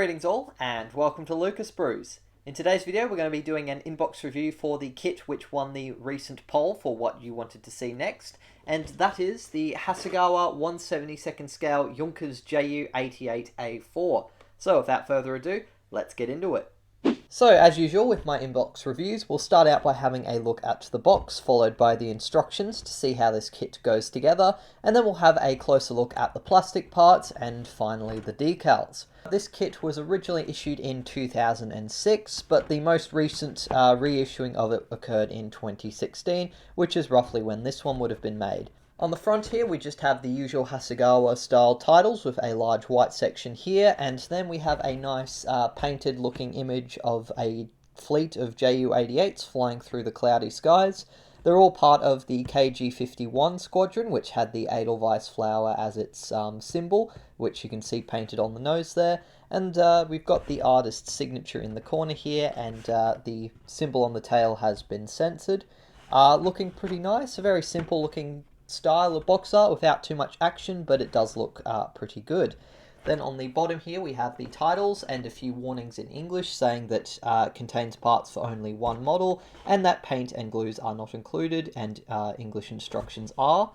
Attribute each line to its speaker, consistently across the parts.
Speaker 1: Greetings all, and welcome to Lucas Sprues. In today's video we're going to be doing an inbox review for the kit which won the recent poll for what you wanted to see next, and that is the Hasegawa 1/72nd scale Junkers Ju-88 A-4. So without further ado, let's get into it. So as usual with my inbox reviews, we'll start out by having a look at the box, followed by the instructions to see how this kit goes together, and then we'll have a closer look at the plastic parts, and finally the decals. This kit was originally issued in 2006, but the most recent reissuing of it occurred in 2016, which is roughly when this one would have been made. On the front here, we just have the usual Hasegawa style titles with a large white section here, and then we have a nice painted looking image of a fleet of Ju-88s flying through the cloudy skies. They're all part of the KG-51 squadron, which had the Edelweiss flower as its symbol, which you can see painted on the nose there. And we've got the artist's signature in the corner here, and the symbol on the tail has been censored. Looking pretty nice, a very simple looking style of box art without too much action, but it does look pretty good. Then on the bottom here we have the titles and a few warnings in English saying that it contains parts for only one model and that paint and glues are not included, and English instructions are.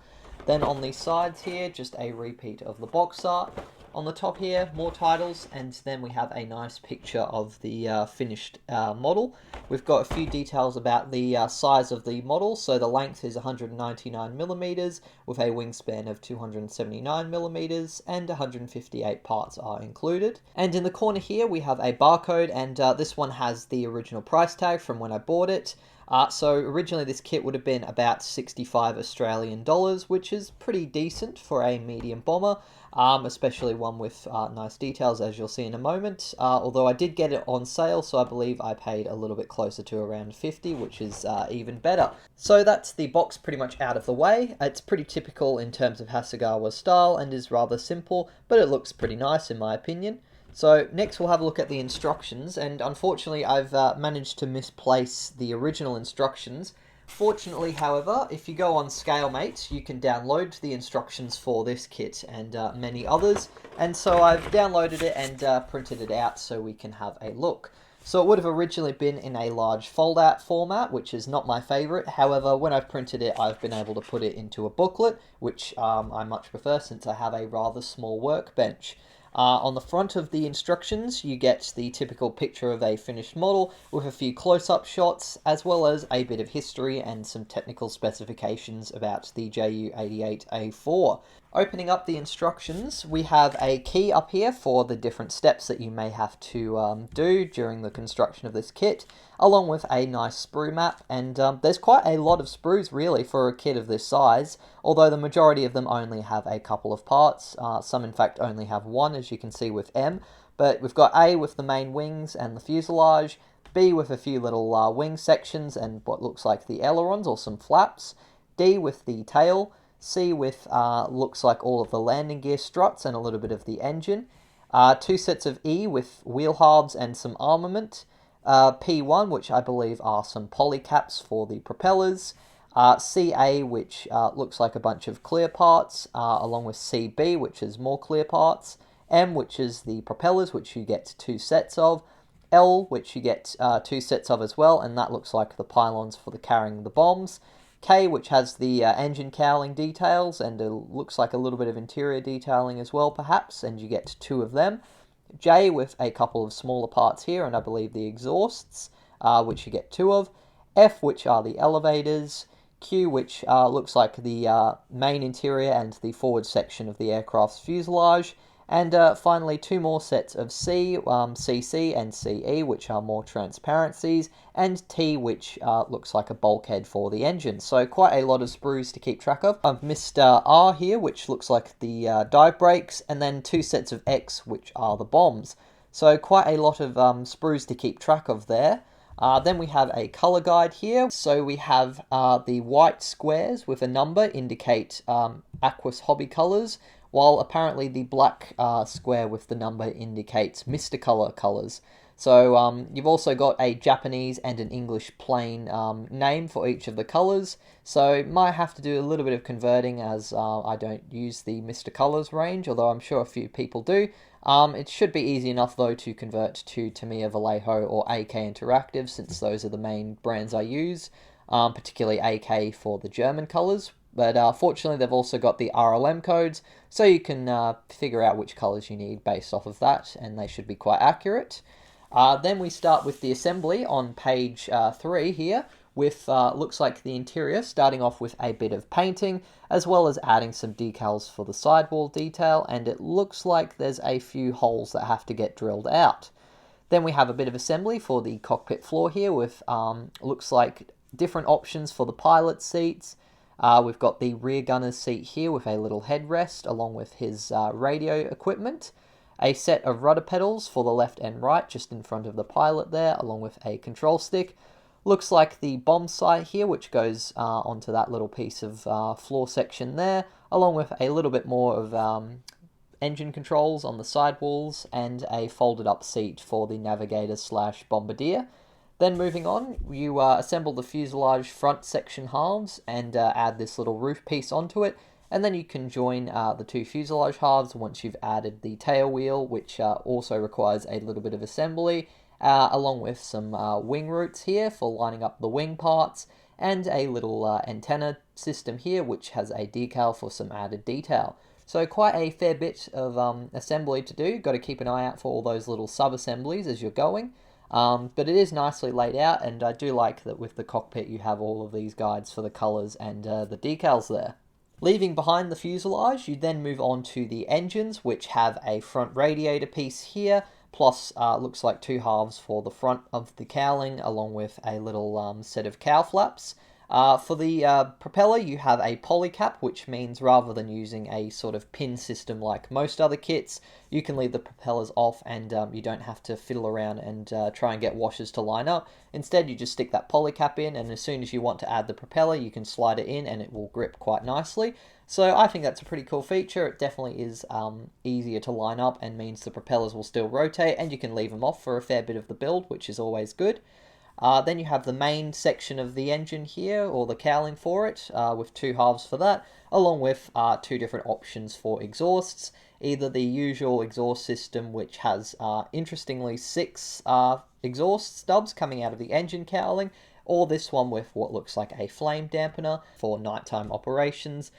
Speaker 1: Then on the sides here, just a repeat of the box art. On the top here, more titles, and then we have a nice picture of the finished model. We've got a few details about the size of the model. So the length is 199mm with a wingspan of 279mm, and 158 parts are included. And in the corner here we have a barcode, and this one has the original price tag from when I bought it. So originally this kit would have been about 65 Australian dollars, which is pretty decent for a medium bomber, especially one with nice details, as you'll see in a moment. Although I did get it on sale, so I believe I paid a little bit closer to around 50, which is even better. So that's the box pretty much out of the way. It's pretty typical in terms of Hasegawa style and is rather simple, but it looks pretty nice in my opinion. So next we'll have a look at the instructions, and unfortunately I've managed to misplace the original instructions. Fortunately, however, if you go on ScaleMate, you can download the instructions for this kit and many others, and so I've downloaded it and printed it out so we can have a look. So it would have originally been in a large fold-out format, which is not my favourite. However, when I've printed it, I've been able to put it into a booklet, which I much prefer since I have a rather small workbench. On the front of the instructions, you get the typical picture of a finished model with a few close-up shots, as well as a bit of history and some technical specifications about the Ju-88 A-4. Opening up the instructions, we have a key up here for the different steps that you may have to do during the construction of this kit, along with a nice sprue map, and there's quite a lot of sprues really for a kit of this size, although the majority of them only have a couple of parts. Some in fact only have one, as you can see with M, but we've got A with the main wings and the fuselage, B with a few little wing sections and what looks like the ailerons or some flaps, D with the tail, C with looks like all of the landing gear struts and a little bit of the engine, two sets of E with wheel halves and some armament, P1, which I believe are some polycaps for the propellers, CA, which looks like a bunch of clear parts, along with CB, which is more clear parts, M, which is the propellers, which you get two sets of, L, which you get two sets of as well, and that looks like the pylons for the carrying the bombs, K, which has the engine cowling details, and it looks like a little bit of interior detailing as well, perhaps, and you get two of them. J with a couple of smaller parts here, and I believe the exhausts, which you get two of. F, which are the elevators. Q, which looks like the main interior and the forward section of the aircraft's fuselage. And finally, two more sets of C, CC and CE, which are more transparencies, and T, which looks like a bulkhead for the engine. So quite a lot of sprues to keep track of. I've missed R here, which looks like the dive brakes, and then two sets of X, which are the bombs. So quite a lot of sprues to keep track of there. Then we have a color guide here. So we have the white squares with a number indicate Aquas hobby colors, while apparently the black square with the number indicates Mr. Color colors. So you've also got a Japanese and an English plain name for each of the colors. So might have to do a little bit of converting, as I don't use the Mr. Colors range, although I'm sure a few people do. It should be easy enough though to convert to Tamiya Vallejo or AK Interactive, since those are the main brands I use, particularly AK for the German colours. But fortunately they've also got the RLM codes, so you can figure out which colours you need based off of that, and they should be quite accurate. Then we start with the assembly on page 3 here, with looks like the interior, starting off with a bit of painting, as well as adding some decals for the sidewall detail, and it looks like there's a few holes that have to get drilled out. Then we have a bit of assembly for the cockpit floor here, with looks like different options for the pilot seats. We've got the rear gunner's seat here with a little headrest, along with his radio equipment. A set of rudder pedals for the left and right, just in front of the pilot there, along with a control stick. Looks like the bomb sight here, which goes onto that little piece of floor section there, along with a little bit more of engine controls on the sidewalls, and a folded up seat for the navigator slash bombardier. Then moving on, you assemble the fuselage front section halves and add this little roof piece onto it, and then you can join the two fuselage halves once you've added the tail wheel, which also requires a little bit of assembly, along with some wing roots here for lining up the wing parts, and a little antenna system here which has a decal for some added detail. So quite a fair bit of assembly to do. Got to keep an eye out for all those little sub-assemblies as you're going. But it is nicely laid out, and I do like that with the cockpit you have all of these guides for the colours and the decals there. Leaving behind the fuselage, you then move on to the engines, which have a front radiator piece here, plus looks like two halves for the front of the cowling, along with a little set of cow flaps. For the propeller, you have a polycap, which means rather than using a sort of pin system like most other kits, you can leave the propellers off, and you don't have to fiddle around and try and get washers to line up. Instead, you just stick that polycap in, and as soon as you want to add the propeller, you can slide it in and it will grip quite nicely. So I think that's a pretty cool feature. It definitely is easier to line up and means the propellers will still rotate, and you can leave them off for a fair bit of the build, which is always good. Then you have the main section of the engine here, or the cowling for it, with two halves for that, along with two different options for exhausts. Either the usual exhaust system, which has, interestingly, 6 exhaust stubs coming out of the engine cowling, or this one with what looks like a flame dampener for nighttime operations,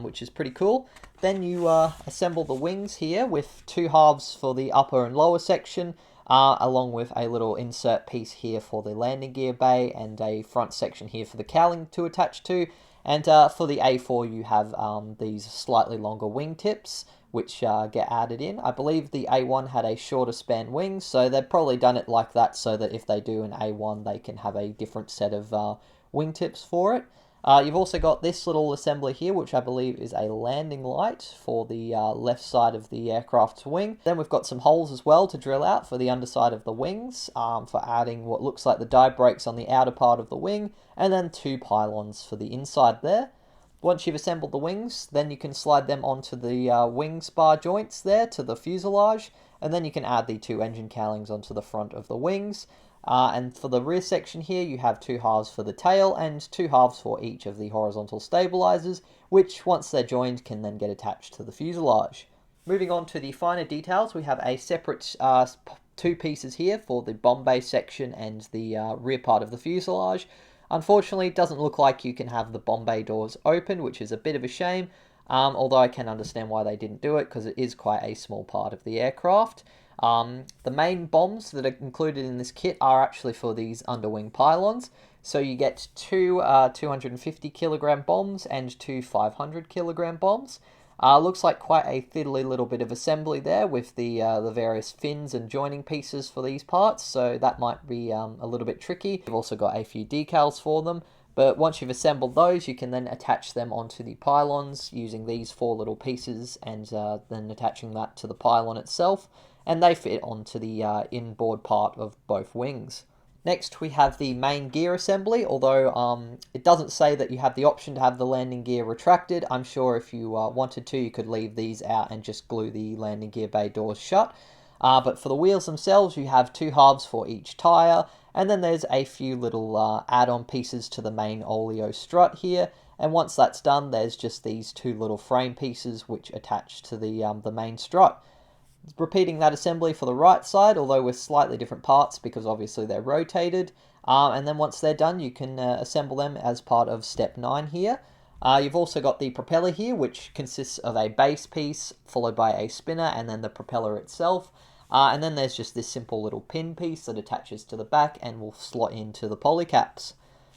Speaker 1: which is pretty cool. Then you assemble the wings here with two halves for the upper and lower section, along with a little insert piece here for the landing gear bay, and a front section here for the cowling to attach to. And for the A4 you have these slightly longer wingtips, which get added in. I believe the A1 had a shorter span wings, so they've probably done it like that so that if they do an A1 they can have a different set of wingtips for it. You've also got this little assembly here, which I believe is a landing light for the left side of the aircraft's wing. Then we've got some holes as well to drill out for the underside of the wings, for adding what looks like the dive brakes on the outer part of the wing, and then 2 pylons for the inside there. Once you've assembled the wings, then you can slide them onto the wing spar joints there to the fuselage, and then you can add the 2 engine cowlings onto the front of the wings. And for the rear section here, you have 2 halves for the tail and 2 halves for each of the horizontal stabilizers, which once they're joined can then get attached to the fuselage. Moving on to the finer details, we have a separate 2 pieces here for the bomb bay section and the rear part of the fuselage. Unfortunately, it doesn't look like you can have the bomb bay doors open, which is a bit of a shame, although I can understand why they didn't do it, because it is quite a small part of the aircraft. The main bombs that are included in this kit are actually for these underwing pylons. So you get 2 250 kilogram bombs and 2 500 kilogram bombs. Looks like quite a fiddly little bit of assembly there with the various fins and joining pieces for these parts, so that might be a little bit tricky. You've also got a few decals for them, but once you've assembled those, you can then attach them onto the pylons using these 4 little pieces, and then attaching that to the pylon itself, and they fit onto the inboard part of both wings. Next, we have the main gear assembly, although it doesn't say that you have the option to have the landing gear retracted. I'm sure if you wanted to, you could leave these out and just glue the landing gear bay doors shut. But for the wheels themselves, you have 2 halves for each tyre, and then there's a few little add-on pieces to the main oleo strut here. And once that's done, there's just these 2 little frame pieces which attach to the main strut. Repeating that assembly for the right side, although with slightly different parts because obviously they're rotated. And then once they're done, you can assemble them as part of step 9 here. You've also got the propeller here, which consists of a base piece followed by a spinner and then the propeller itself. And then there's just this simple little pin piece that attaches to the back and will slot into the polycaps.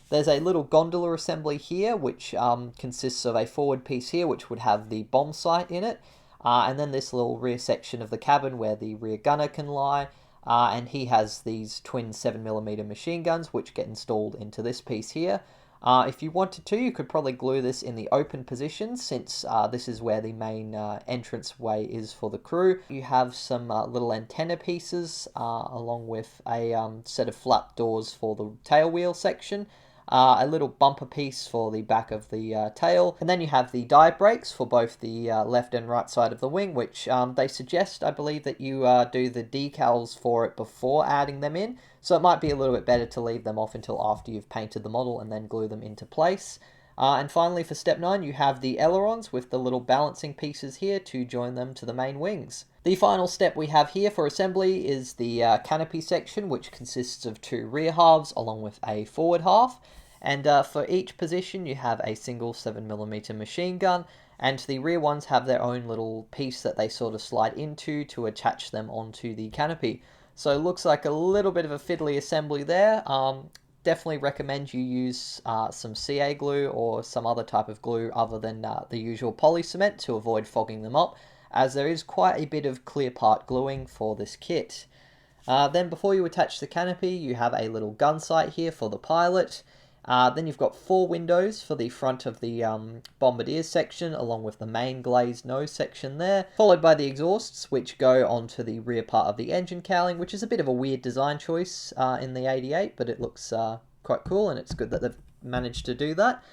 Speaker 1: There's a little gondola assembly here, which consists of a forward piece here, which would have the bomb sight in it. And then this little rear section of the cabin where the rear gunner can lie. And he has these twin 7mm machine guns, which get installed into this piece here. If you wanted to, you could probably glue this in the open position, since this is where the main entrance way is for the crew. You have some little antenna pieces, along with a set of flap doors for the tail wheel section. A little bumper piece for the back of the tail, and then you have the dive brakes for both the left and right side of the wing, which they suggest, I believe, that you do the decals for it before adding them in, so it might be a little bit better to leave them off until after you've painted the model and then glue them into place. And finally, for step 9, you have the ailerons with the little balancing pieces here to join them to the main wings. The final step we have here for assembly is the canopy section, which consists of 2 rear halves along with a forward half. And for each position, you have a single 7mm machine gun, and the rear ones have their own little piece that they sort of slide into to attach them onto the canopy. So it looks like a little bit of a fiddly assembly there. Definitely recommend you use some CA glue or some other type of glue other than the usual poly cement to avoid fogging them up, as there is quite a bit of clear part gluing for this kit. Then before you attach the canopy, you have a little gun sight here for the pilot. Then you've got 4 windows for the front of the bombardier section, along with the main glazed nose section there, followed by the exhausts, which go onto the rear part of the engine cowling, which is a bit of a weird design choice in the 88, but it looks quite cool, and it's good that they've managed to do that.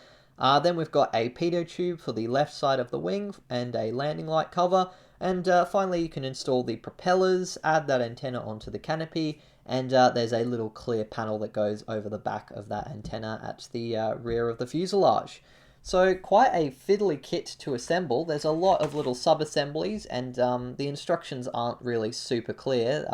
Speaker 1: Then we've got a pitot tube for the left side of the wing and a landing light cover, and finally you can install the propellers, add that antenna onto the canopy, and there's a little clear panel that goes over the back of that antenna at the rear of the fuselage. So quite a fiddly kit to assemble. There's a lot of little sub-assemblies, and the instructions aren't really super clear.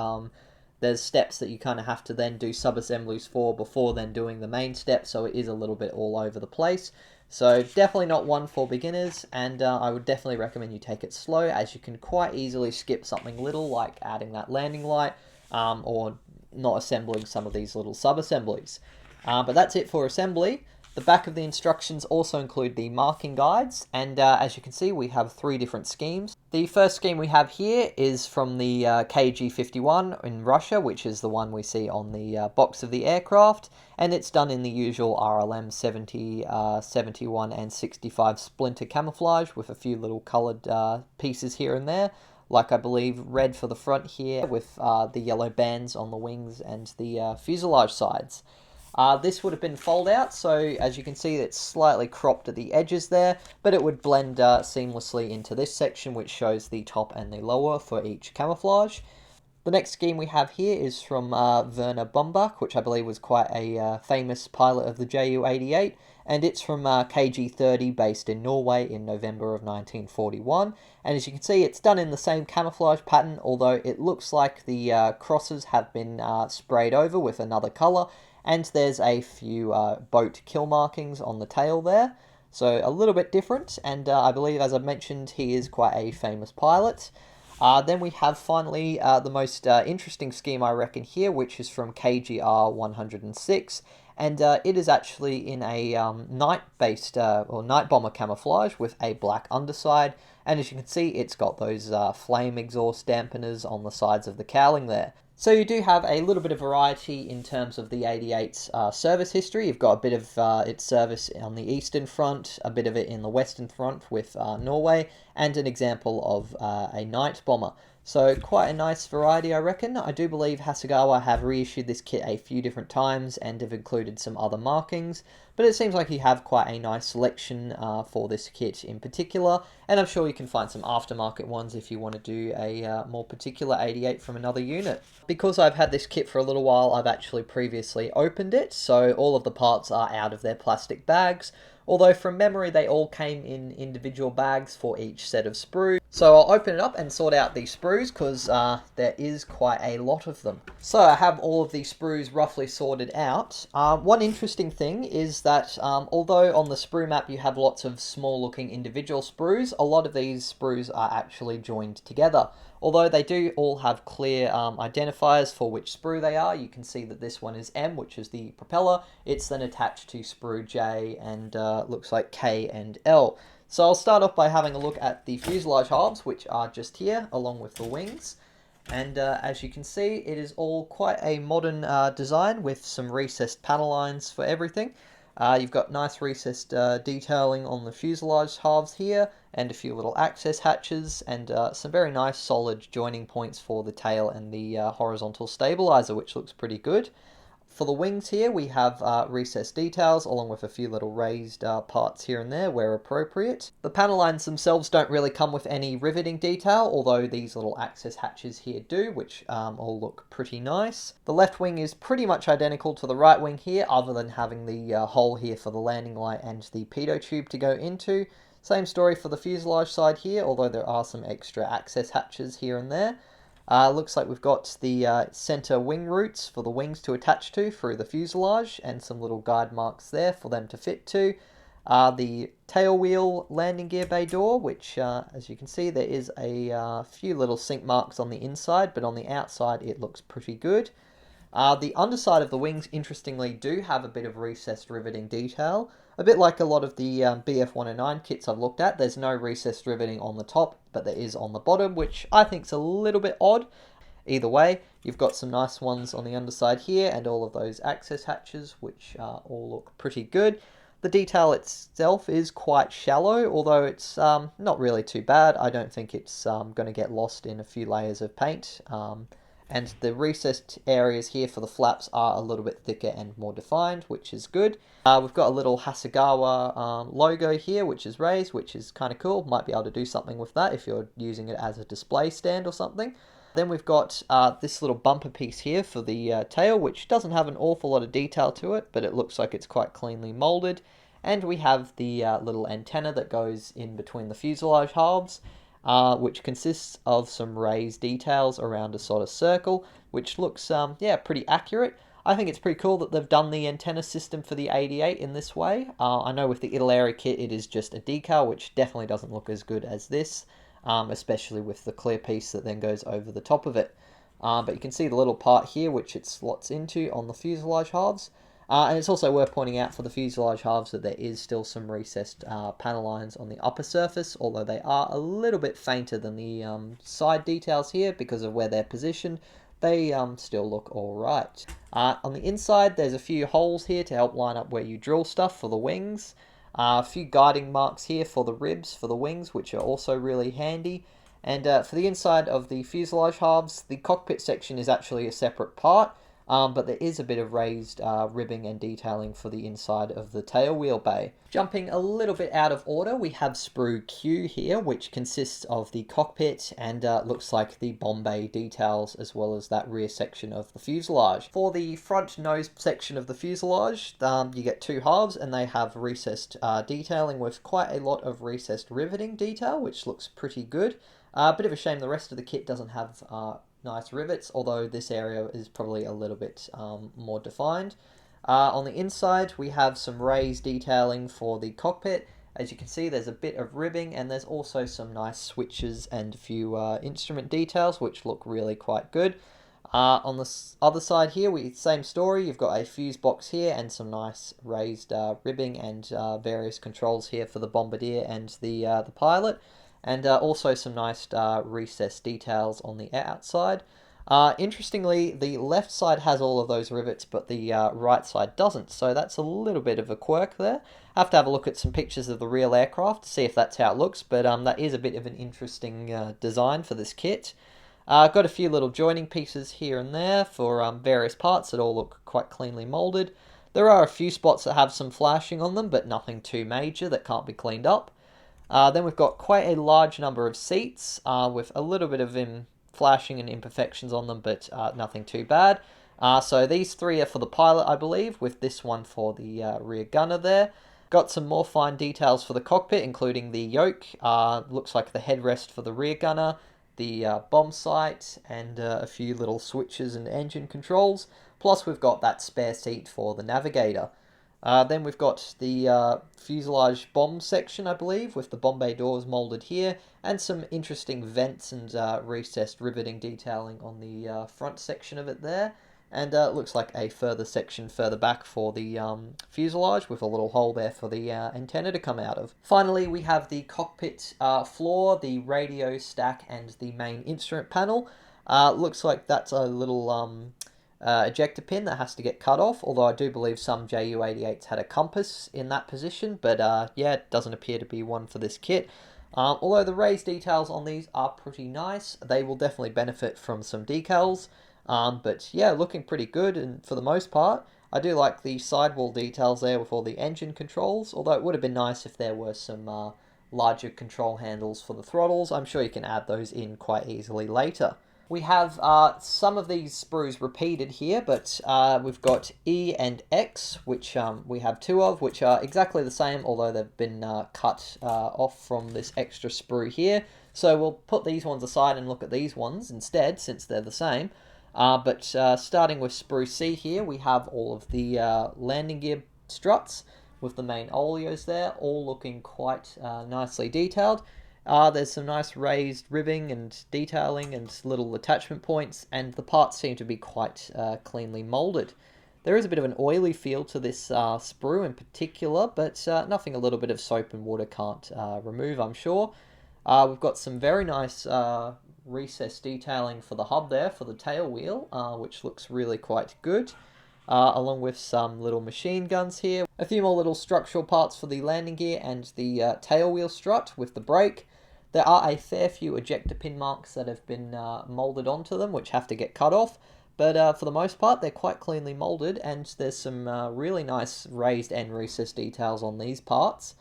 Speaker 1: There's steps that you kind of have to then do sub-assemblies for before then doing the main step, so it is a little bit all over the place. So definitely not one for beginners, and I would definitely recommend you take it slow, as you can quite easily skip something little like adding that landing light, or not assembling some of these little sub-assemblies. But that's it for assembly. The back of the instructions also include the marking guides, and as you can see, we have 3 different schemes. The first scheme we have here is from the KG-51 in Russia, which is the one we see on the box of the aircraft, and it's done in the usual RLM 70, 71 and 65 splinter camouflage with a few little coloured pieces here and there, like I believe red for the front here with the yellow bands on the wings and the fuselage sides. This would have been fold out, so as you can see it's slightly cropped at the edges there, but it would blend seamlessly into this section, which shows the top and the lower for each camouflage. The next scheme we have here is from Werner Bombach, which I believe was quite a famous pilot of the Ju-88, and it's from KG-30 based in Norway in November of 1941. And as you can see, it's done in the same camouflage pattern, although it looks like the crosses have been sprayed over with another colour, and there's a few boat kill markings on the tail there. So a little bit different, and I believe, as I mentioned, he is quite a famous pilot. Then we have finally the most interesting scheme, I reckon, here, which is from KGR 106, and it is actually in a night-based or night bomber camouflage with a black underside, and as you can see, it's got those flame exhaust dampeners on the sides of the cowling there. So you do have a little bit of variety in terms of the 88's service history. You've got a bit of its service on the Eastern Front, a bit of it in the Western Front with Norway, and an example of a night bomber. So quite a nice variety, I reckon. I do believe Hasegawa have reissued this kit a few different times and have included some other markings, but it seems like you have quite a nice selection for this kit in particular, and I'm sure you can find some aftermarket ones if you want to do a more particular 88 from another unit. Because I've had this kit for a little while, I've actually previously opened it, so all of the parts are out of their plastic bags, although from memory they all came in individual bags for each set of sprues. So I'll open it up and sort out the sprues because there is quite a lot of them. So I have all of the sprues roughly sorted out. One interesting thing is that although on the sprue map you have lots of small looking individual sprues, a lot of these sprues are actually joined together. Although they do all have clear identifiers for which sprue they are. You can see that this one is M, which is the propeller. It's then attached to Sprue J and looks like K and L. So I'll start off by having a look at the fuselage halves, which are just here, along with the wings. And as you can see, it is all quite a modern design with some recessed panel lines for everything. You've got nice recessed detailing on the fuselage halves here, and a few little access hatches, and some very nice solid joining points for the tail and the horizontal stabilizer, which looks pretty good. For the wings here, we have recessed details along with a few little raised parts here and there where appropriate. The panel lines themselves don't really come with any riveting detail, although these little access hatches here do, which all look pretty nice. The left wing is pretty much identical to the right wing here, other than having the hole here for the landing light and the pitot tube to go into. Same story for the fuselage side here, although there are some extra access hatches here and there. Looks like we've got the center wing roots for the wings to attach to through the fuselage, and some little guide marks there for them to fit to. The tail wheel landing gear bay door, which as you can see there is a few little sink marks on the inside, but on the outside it looks pretty good. The underside of the wings, interestingly, do have a bit of recessed riveting detail. A bit like a lot of the BF-109 kits I've looked at, there's no recessed riveting on the top, but there is on the bottom, which I think is a little bit odd. Either way, you've got some nice ones on the underside here, and all of those access hatches, which all look pretty good. The detail itself is quite shallow, although it's not really too bad. I don't think it's going to get lost in a few layers of paint. And the recessed areas here for the flaps are a little bit thicker and more defined, which is good. We've got a little Hasegawa logo here, which is raised, which is kind of cool. Might be able to do something with that if you're using it as a display stand or something. Then we've got this little bumper piece here for the tail, which doesn't have an awful lot of detail to it, but it looks like it's quite cleanly molded. And we have the little antenna that goes in between the fuselage halves, which consists of some raised details around a sort of circle, which looks, pretty accurate. I think it's pretty cool that they've done the antenna system for the 88 in this way. I know with the Italeri kit it is just a decal, which definitely doesn't look as good as this, especially with the clear piece that then goes over the top of it. But you can see the little part here which it slots into on the fuselage halves. And it's also worth pointing out for the fuselage halves that there is still some recessed panel lines on the upper surface, although they are a little bit fainter than the side details here because of where they're positioned. They still look alright. On the inside, there's a few holes here to help line up where you drill stuff for the wings. A few guiding marks here for the ribs for the wings, which are also really handy. And for the inside of the fuselage halves, the cockpit section is actually a separate part. But there is a bit of raised ribbing and detailing for the inside of the tail wheel bay. Jumping a little bit out of order, we have Sprue Q here, which consists of the cockpit and looks like the bomb bay details, as well as that rear section of the fuselage. For the front nose section of the fuselage, you get two halves, and they have recessed detailing with quite a lot of recessed riveting detail, which looks pretty good. Bit of a shame the rest of the kit doesn't have nice rivets, although this area is probably a little bit more defined. On the inside, we have some raised detailing for the cockpit. As you can see, there's a bit of ribbing, and there's also some nice switches and a few instrument details, which look really quite good. On the other side here, same story. You've got a fuse box here and some nice raised ribbing and various controls here for the bombardier and the pilot. And also some nice recessed details on the outside. Interestingly, the left side has all of those rivets, but the right side doesn't, so that's a little bit of a quirk there. I have to have a look at some pictures of the real aircraft to see if that's how it looks, but that is a bit of an interesting design for this kit. Got a few little joining pieces here and there for various parts that all look quite cleanly molded. There are a few spots that have some flashing on them, but nothing too major that can't be cleaned up. Then we've got quite a large number of seats with a little bit of flashing and imperfections on them, but nothing too bad. So these three are for the pilot, I believe, with this one for the rear gunner there. Got some more fine details for the cockpit, including the yoke, looks like the headrest for the rear gunner, the bomb sight, and a few little switches and engine controls. Plus we've got that spare seat for the navigator. Then we've got the fuselage bomb section, I believe, with the bomb bay doors moulded here, and some interesting vents and recessed riveting detailing on the front section of it there. And it looks like a further section further back for the fuselage, with a little hole there for the antenna to come out of. Finally, we have the cockpit floor, the radio stack, and the main instrument panel. Looks like that's a little ejector pin that has to get cut off, although I do believe some Ju-88s had a compass in that position, but yeah, it doesn't appear to be one for this kit. Although the raised details on these are pretty nice, they will definitely benefit from some decals. But yeah, looking pretty good, and for the most part, I do like the sidewall details there with all the engine controls, although it would have been nice if there were some larger control handles for the throttles. I'm sure you can add those in quite easily later. We have some of these sprues repeated here, but we've got E and X, which we have two of, which are exactly the same, although they've been cut off from this extra sprue here. So we'll put these ones aside and look at these ones instead, since they're the same. But starting with Sprue C here, we have all of the landing gear struts with the main oleos there, all looking quite nicely detailed. There's some nice raised ribbing and detailing and little attachment points, and the parts seem to be quite cleanly moulded. There is a bit of an oily feel to this sprue in particular, but nothing a little bit of soap and water can't remove, I'm sure. We've got some very nice recessed detailing for the hub there, for the tail wheel, which looks really quite good. Along with some little machine guns here. A few more little structural parts for the landing gear and the tail wheel strut with the brake. There are a fair few ejector pin marks that have been moulded onto them, which have to get cut off. But for the most part, they're quite cleanly moulded, and there's some really nice raised and recessed details on these parts.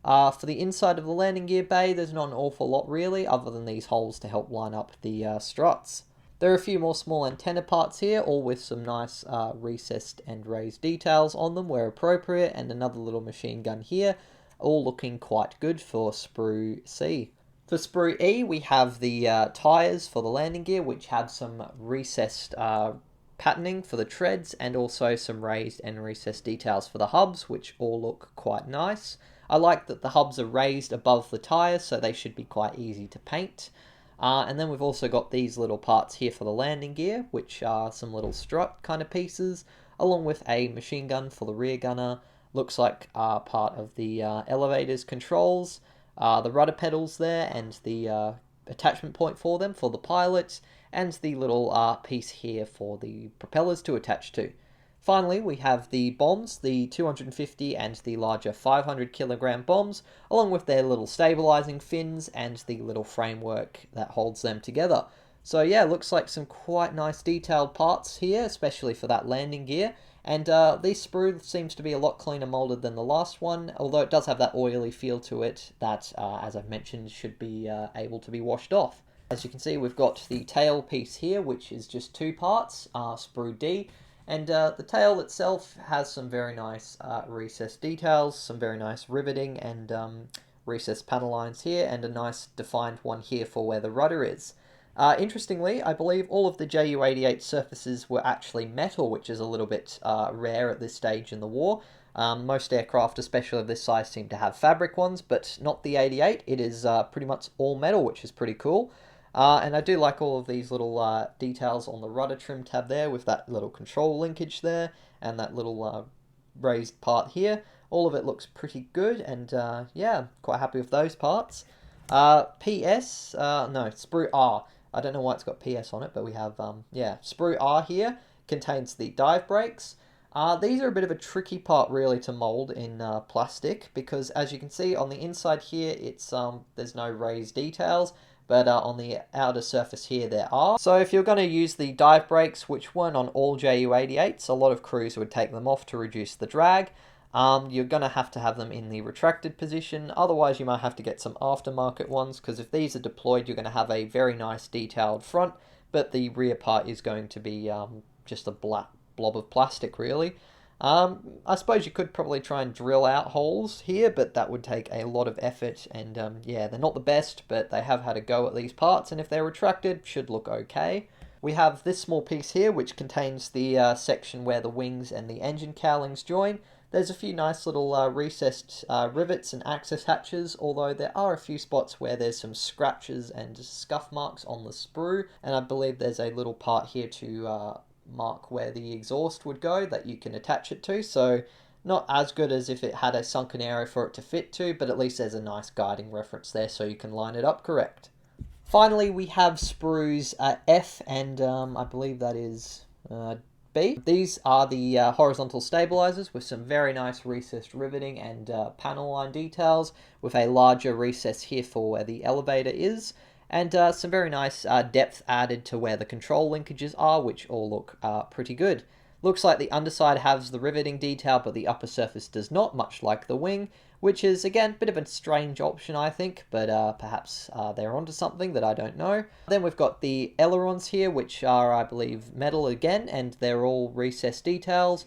Speaker 1: For the inside of the landing gear bay, there's not an awful lot really, other than these holes to help line up the struts. There are a few more small antenna parts here, all with some nice recessed and raised details on them where appropriate, and another little machine gun here, all looking quite good for Sprue C. For Sprue E, we have the tyres for the landing gear, which have some recessed patterning for the treads, and also some raised and recessed details for the hubs, which all look quite nice. I like that the hubs are raised above the tyres, so they should be quite easy to paint. And then we've also got these little parts here for the landing gear, which are some little strut kind of pieces, along with a machine gun for the rear gunner. Looks like part of the elevator's controls, the rudder pedals there, and the attachment point for them for the pilot, and the little piece here for the propellers to attach to. Finally, we have the bombs, the 250 and the larger 500 kilogram bombs, along with their little stabilizing fins and the little framework that holds them together. So yeah, looks like some quite nice detailed parts here, especially for that landing gear. And this sprue seems to be a lot cleaner molded than the last one, although it does have that oily feel to it that, as I've mentioned, should be able to be washed off. As you can see, we've got the tail piece here, which is just two parts, Sprue D. And the tail itself has some very nice recessed details, some very nice riveting and recessed panel lines here, and a nice defined one here for where the rudder is. Interestingly, I believe all of the Ju-88 surfaces were actually metal, which is a little bit rare at this stage in the war. Most aircraft, especially of this size, seem to have fabric ones, but not the 88. It is pretty much all metal, which is pretty cool. And I do like all of these little details on the rudder trim tab there, with that little control linkage there, and that little raised part here. All of it looks pretty good, and yeah, quite happy with those parts. PS, no, Sprue R. I don't know why it's got PS on it, but we have, yeah, Sprue R here contains the dive brakes. These are a bit of a tricky part really to mold in plastic, because as you can see on the inside here, it's there's no raised details, but on the outer surface here there are. So if you're going to use the dive brakes, which weren't on all Ju-88s, a lot of crews would take them off to reduce the drag. You're going to have them in the retracted position, otherwise you might have to get some aftermarket ones, because if these are deployed you're going to have a very nice detailed front, but the rear part is going to be just a black blob of plastic really. I suppose you could probably try and drill out holes here, but that would take a lot of effort, and yeah, they're not the best, but they have had a go at these parts, and if they're retracted, should look okay. We have this small piece here, which contains the section where the wings and the engine cowlings join. There's a few nice little recessed rivets and access hatches, although there are a few spots where there's some scratches and scuff marks on the sprue, and I believe there's a little part here to mark where the exhaust would go that you can attach it to, so not as good as if it had a sunken area for it to fit to, but at least there's a nice guiding reference there so you can line it up correct. Finally, we have Sprues F and I believe that is B. These are the horizontal stabilizers with some very nice recessed riveting and panel line details, with a larger recess here for where the elevator is, and some very nice depth added to where the control linkages are, which all look pretty good. Looks like the underside has the riveting detail, but the upper surface does not, much like the wing, which is, again, a bit of a strange option, I think, but perhaps they're onto something that I don't know. Then we've got the ailerons here, which are, I believe, metal again, and they're all recessed details.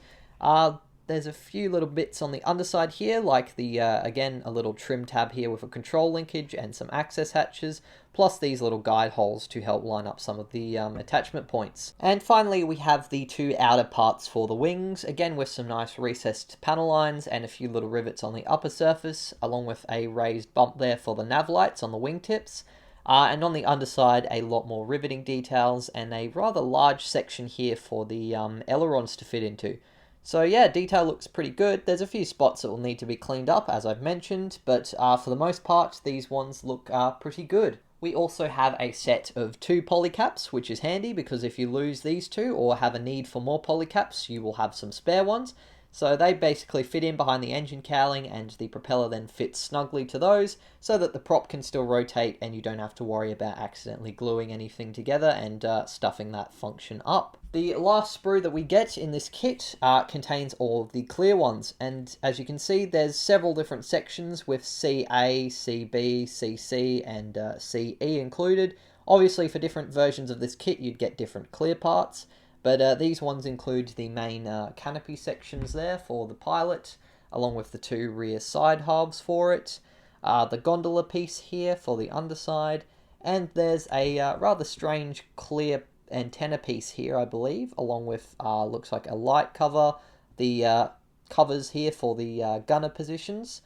Speaker 1: There's a few little bits on the underside here, like the, again, a little trim tab here with a control linkage and some access hatches, plus these little guide holes to help line up some of the attachment points. And finally, we have the two outer parts for the wings, again with some nice recessed panel lines and a few little rivets on the upper surface, along with a raised bump there for the nav lights on the wingtips. And on the underside, a lot more riveting details and a rather large section here for the ailerons to fit into. So yeah, detail looks pretty good. There's a few spots that will need to be cleaned up, as I've mentioned, but for the most part, these ones look pretty good. We also have a set of 2 polycaps, which is handy because if you lose these 2 or have a need for more polycaps, you will have some spare ones. So they basically fit in behind the engine cowling, and the propeller then fits snugly to those so that the prop can still rotate and you don't have to worry about accidentally gluing anything together and stuffing that function up. The last sprue that we get in this kit contains all of the clear ones, and as you can see, there's several different sections with CA, CB, CC, and CE included. Obviously, for different versions of this kit, you'd get different clear parts. But these ones include the main canopy sections there for the pilot, along with the 2 rear side halves for it, the gondola piece here for the underside, and there's a rather strange clear antenna piece here, I believe, along with, looks like a light cover, the covers here for the gunner positions,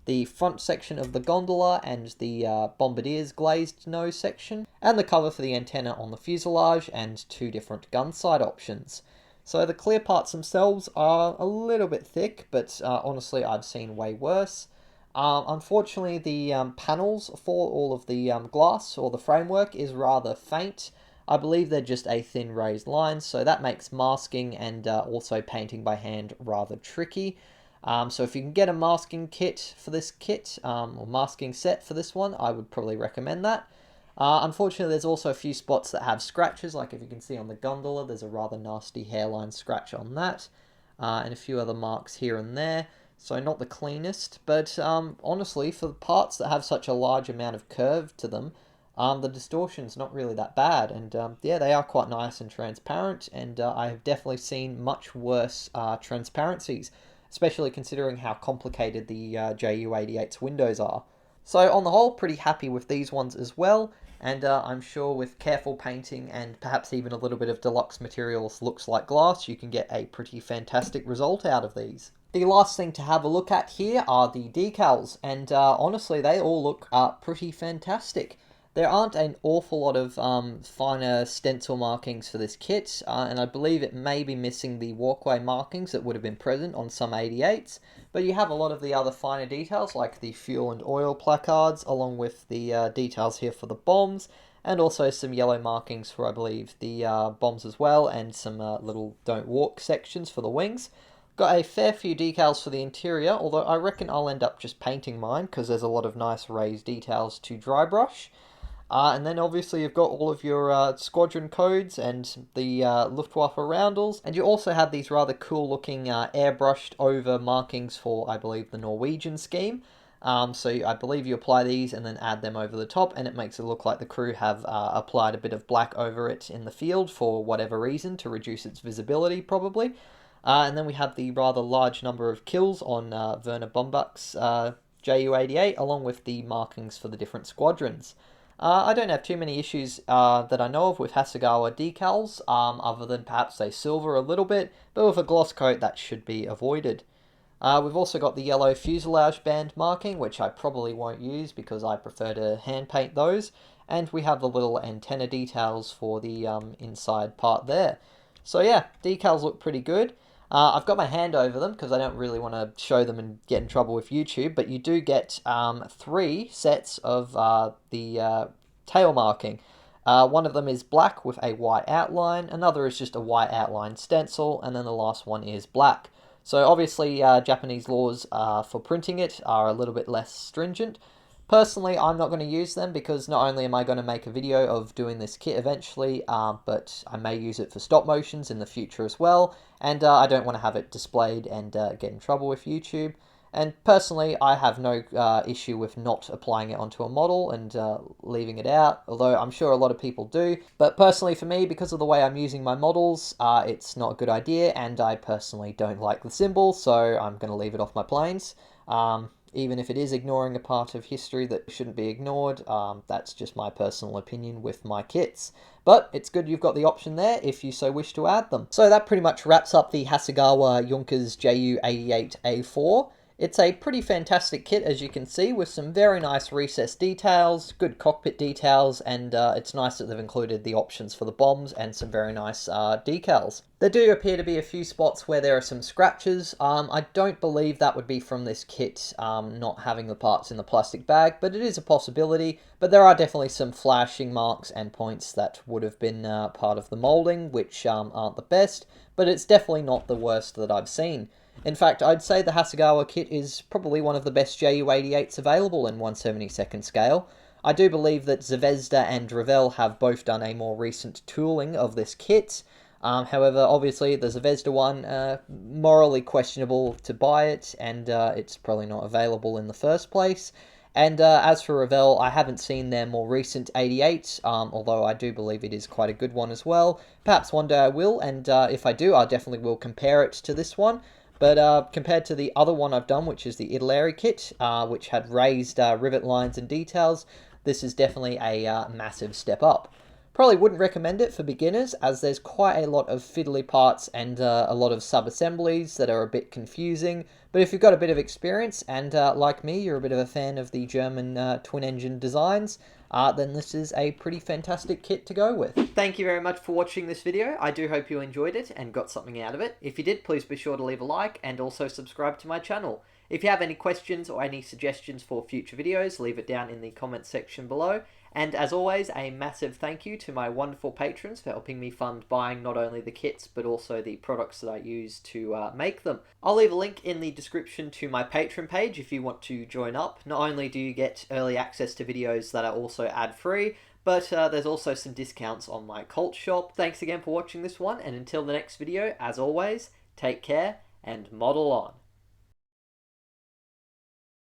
Speaker 1: the front section of the gondola and the bombardier's glazed nose section, and the cover for the antenna on the fuselage, and 2 different gun sight options. So the clear parts themselves are a little bit thick, but honestly I've seen way worse. Unfortunately, the panels for all of the glass or the framework is rather faint. I believe they're just a thin raised line, so that makes masking and also painting by hand rather tricky. So if you can get a masking kit for this kit, or masking set for this one, I would probably recommend that. Unfortunately, there's also a few spots that have scratches, like if you can see on the gondola, there's a rather nasty hairline scratch on that, and a few other marks here and there, so not the cleanest, but honestly, for the parts that have such a large amount of curve to them, the distortion's not really that bad, and yeah, they are quite nice and transparent, and I have definitely seen much worse transparencies, especially considering how complicated the Ju-88's windows are. So on the whole, pretty happy with these ones as well, and I'm sure with careful painting and perhaps even a little bit of deluxe materials looks like glass, you can get a pretty fantastic result out of these. The last thing to have a look at here are the decals, and honestly they all look pretty fantastic. There aren't an awful lot of finer stencil markings for this kit, and I believe it may be missing the walkway markings that would have been present on some 88s, but you have a lot of the other finer details like the fuel and oil placards, along with the details here for the bombs, and also some yellow markings for, I believe, the bombs as well, and some little don't walk sections for the wings. Got a fair few decals for the interior, although I reckon I'll end up just painting mine because there's a lot of nice raised details to dry brush. And then obviously you've got all of your squadron codes and the Luftwaffe roundels, and you also have these rather cool looking airbrushed over markings for, I believe, the Norwegian scheme. So I believe you apply these and then add them over the top, and it makes it look like the crew have applied a bit of black over it in the field for whatever reason, to reduce its visibility probably. And then we have the rather large number of kills on Werner Bombach's Ju-88, along with the markings for the different squadrons. I don't have too many issues that I know of with Hasegawa decals, other than perhaps they silver a little bit, but with a gloss coat that should be avoided. We've also got the yellow fuselage band marking, which I probably won't use because I prefer to hand paint those, and we have the little antenna details for the inside part there. So yeah, decals look pretty good. I've got my hand over them because I don't really want to show them and get in trouble with YouTube, but you do get 3 sets of the tail marking. One of them is black with a white outline, another is just a white outline stencil, and then the last one is black. So obviously Japanese laws for printing it are a little bit less stringent. Personally, I'm not going to use them because not only am I going to make a video of doing this kit eventually, but I may use it for stop motions in the future as well, and I don't want to have it displayed and get in trouble with YouTube. And personally, I have no issue with not applying it onto a model and leaving it out, although I'm sure a lot of people do. But personally for me, because of the way I'm using my models, it's not a good idea, and I personally don't like the symbol, so I'm going to leave it off my planes. Even if it is ignoring a part of history that shouldn't be ignored, that's just my personal opinion with my kits. But it's good you've got the option there if you so wish to add them. So that pretty much wraps up the Hasegawa Junkers Ju-88 A-4. It's a pretty fantastic kit, as you can see, with some very nice recessed details, good cockpit details, and it's nice that they've included the options for the bombs and some very nice decals. There do appear to be a few spots where there are some scratches. I don't believe that would be from this kit not having the parts in the plastic bag, but it is a possibility. But there are definitely some flashing marks and points that would have been part of the moulding, which aren't the best, but it's definitely not the worst that I've seen. In fact, I'd say the Hasegawa kit is probably one of the best Ju-88s available in 1/72nd scale. I do believe that Zvezda and Revell have both done a more recent tooling of this kit. However, obviously, the Zvezda one, morally questionable to buy it, and it's probably not available in the first place. And as for Revell, I haven't seen their more recent 88, although I do believe it is quite a good one as well. Perhaps one day I will, and if I do, I definitely will compare it to this one. But compared to the other one I've done, which is the Italeri kit, which had raised rivet lines and details, this is definitely a massive step up. Probably wouldn't recommend it for beginners, as there's quite a lot of fiddly parts and a lot of sub-assemblies that are a bit confusing. But if you've got a bit of experience, and like me, you're a bit of a fan of the German twin-engine designs, then this is a pretty fantastic kit to go with. Thank you very much for watching this video. I do hope you enjoyed it and got something out of it. If you did, please be sure to leave a like and also subscribe to my channel. If you have any questions or any suggestions for future videos, leave it down in the comments section below. And as always, a massive thank you to my wonderful patrons for helping me fund buying not only the kits, but also the products that I use to make them. I'll leave a link in the description to my Patreon page if you want to join up. Not only do you get early access to videos that are also ad-free, but there's also some discounts on my cult shop. Thanks again for watching this one, and until the next video, as always, take care and model on.